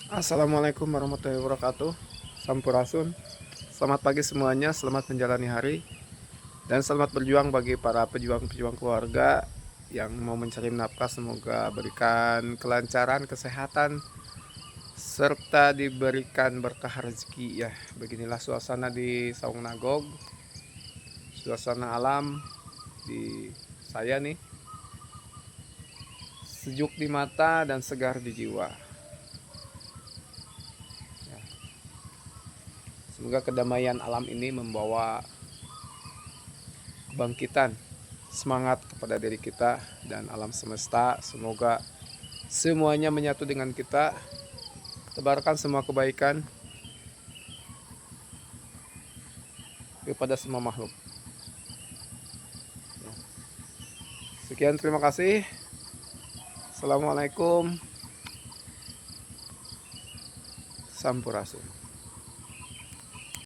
Assalamualaikum warahmatullahi wabarakatuh. Sampurasun. Selamat pagi semuanya, selamat menjalani hari dan selamat berjuang bagi para pejuang-pejuang keluarga yang mau mencari nafkah. Semoga berikan kelancaran, kesehatan, serta diberikan berkah rezeki ya. Beginilah suasana di Saung Nagog, suasana alam di saya nih, sejuk di mata dan segar di jiwa. Ya, semoga kedamaian alam ini membawa kebangkitan semangat kepada diri kita dan alam semesta. Semoga semuanya menyatu dengan kita, tebarkan semua kebaikan kepada semua makhluk. Sekian, terima kasih. Assalamualaikum. Sampurasun.